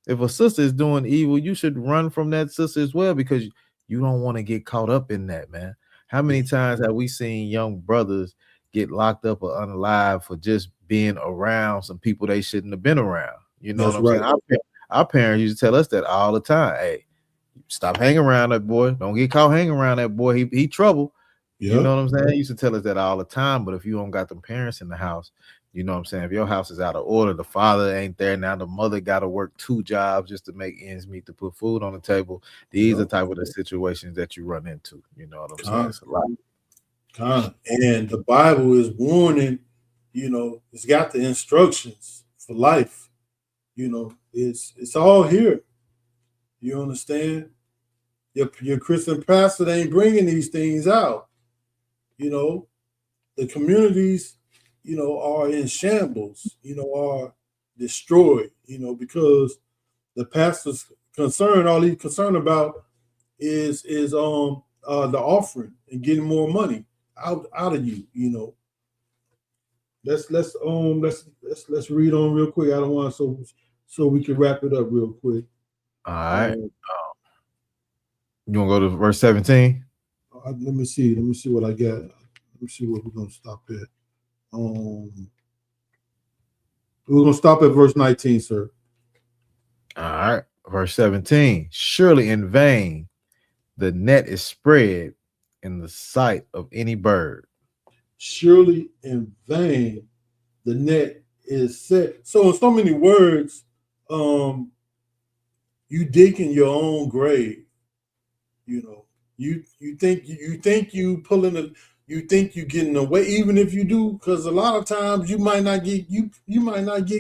If a sister is doing evil, you should run from that sister as well because you don't want to get caught up in that, man. How many times have we seen young brothers get locked up or unalive for just being around some people they shouldn't have been around? You know That's what I'm right. saying? Our parents used to tell us that all the time. Hey, stop hanging around that boy. Don't get caught hanging around that boy. He trouble. You Yeah. know what I'm saying? He used to tell us that all the time. But if you don't got them parents in the house, you know what I'm saying? If your house is out of order, the father ain't there now, the mother got to work 2 jobs just to make ends meet to put food on the table. These are type of the situations that you run into. You know what I'm saying? It's a lot. And the Bible is warning. You know, it's got the instructions for life. You know, it's all here. You understand? Your Christian pastor ain't bringing these things out. You know, the communities, you know, are in shambles. You know, are destroyed. You know, because the pastor's concerned, all he's concerned about is the offering and getting more money out of you. You know, let's read on real quick. I don't want so we can wrap it up real quick. All right. You want to go to verse 17? Let me see what I got. Let me see what we're gonna stop at. We're gonna stop at verse 19, sir. All right. Verse 17. Surely in vain the net is spread in the sight of any bird. Surely in vain the net is set. So in so many words, you digging your own grave. You know, you think you pulling a, you think you getting away, even if you do, because a lot of times you might not get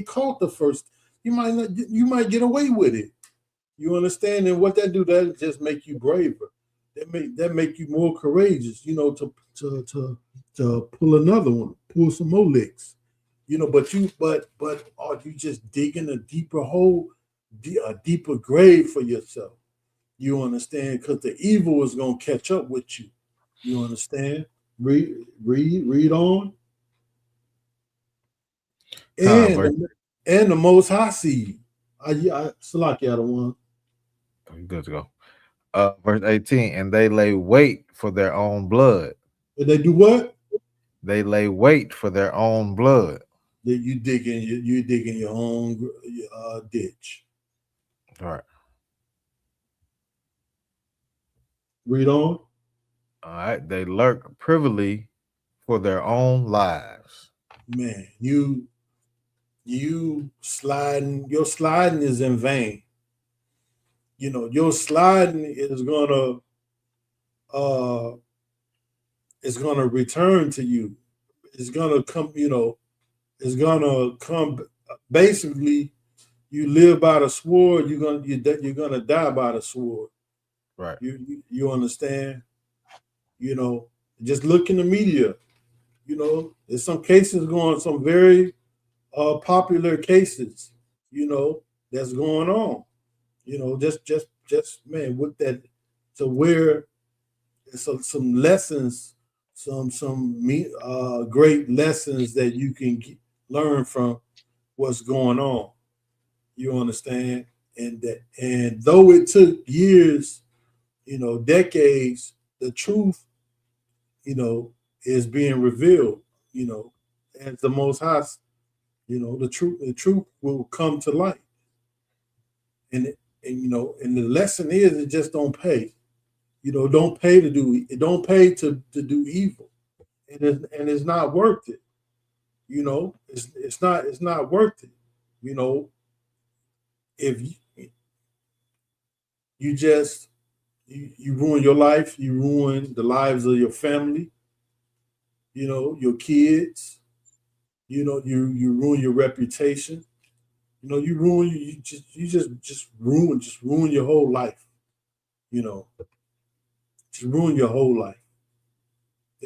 caught the first. You might get away with it. You understand? And what that do, that just make you braver. That make you more courageous, you know, to pull another one, pull some more licks. You know, but are you just digging a deeper hole, a deeper grave for yourself? You understand? Because the evil is gonna catch up with you. You understand? Read on. And the Most High see you. Salaki out of one. Good to go. Verse 18, and they lay wait for their own blood. And they do what? They lay wait for their own blood. That you digging your own ditch. All right. Read on. All right. They lurk privily for their own lives. Man, you sliding, your sliding is in vain. You know, your sliding is gonna return to you. It's gonna come, you know, it's gonna come. Basically, you live by the sword, you're gonna die by the sword. Right. You understand? You know, just look in the media. You know, there's some cases going, some very popular cases, you know, that's going on. You know, just man, with that, to where some lessons, some great lessons that you can learn from what's going on. You understand? And though it took years, you know, decades, the truth, you know, is being revealed. You know, as the Most High, you know, the truth will come to light. And you know, and the lesson is, it just don't pay. You know, don't pay to do evil, and it's not worth it. You know, it's not worth it. You know, if you just you ruin your life, you ruin the lives of your family, you know, your kids, you know, you ruin your reputation, you know, you just ruin your whole life, you know, just ruin your whole life,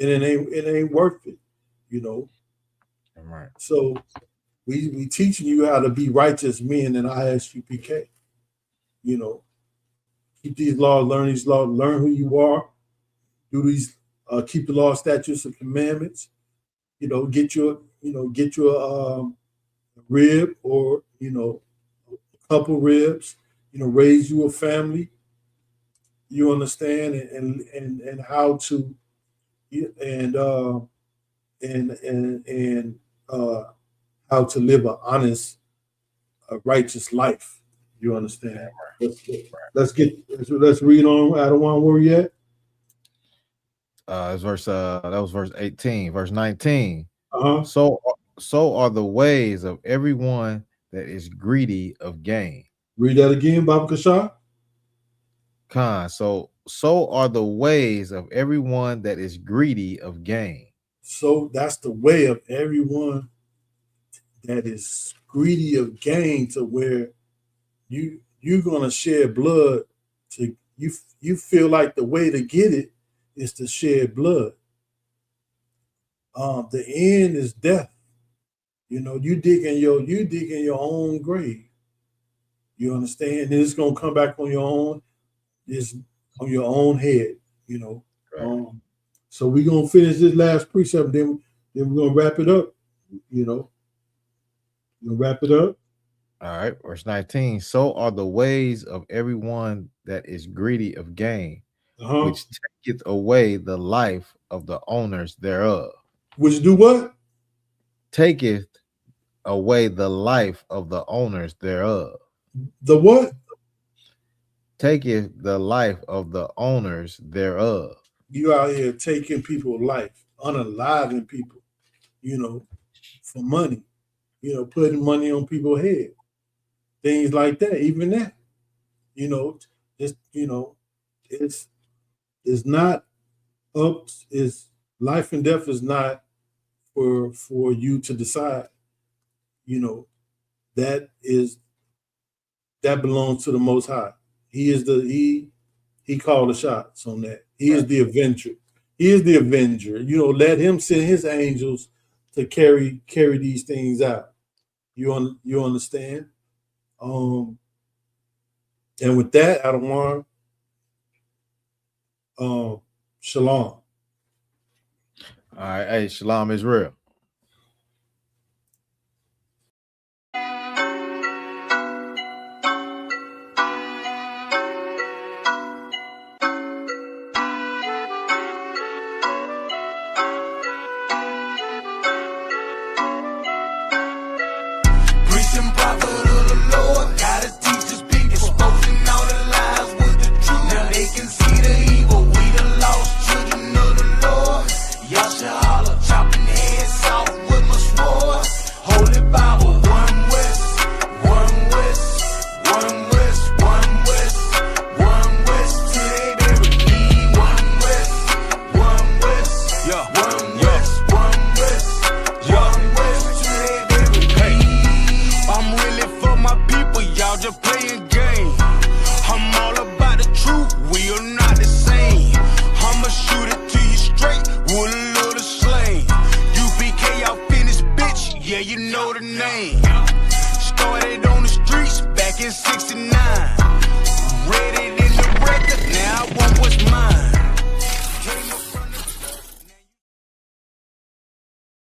and it ain't worth it, you know. Right. So we teaching you how to be righteous men in ISUPK, you know. Keep these laws, learn who you are, do these, keep the law, statutes, and commandments. You know, get your rib, or you know, a couple ribs. You know, raise you a family. You understand, and how to, and how to live an honest, righteous life. You understand? Let's read on. I don't want to worry yet. It's verse that was verse 18, verse 19. Uh-huh. So are the ways of everyone that is greedy of gain. Read that again, Baba Kashar. Khan. So are the ways of everyone that is greedy of gain. So that's the way of everyone that is greedy of gain, to where you're gonna shed blood. To you feel like the way to get it is to shed blood. The end is death. You know, you dig in your own grave. You understand? And it's gonna come back on your own head. You know. Right. So we're gonna finish this last precept, then we're gonna wrap it up. You know, we'll wrap it up. All right, verse 19. So are the ways of everyone that is greedy of gain, which taketh away the life of the owners thereof. Which do what? Taketh away the life of the owners thereof. The what? Taketh the life of the owners thereof. You out here taking people's life, unaliving people, you know, for money, you know, putting money on people's head. Things like that, even that, you know, just, you know, it's not up, is life and death is not for you to decide. You know, that belongs to the Most High. He is he called the shots on that. He is the avenger. He is the avenger. You know, let him send his angels to carry these things out. You understand? And with that, I don't want shalom. All right, hey, shalom Israel. Yeah, you know the name. Started on the streets back in '69.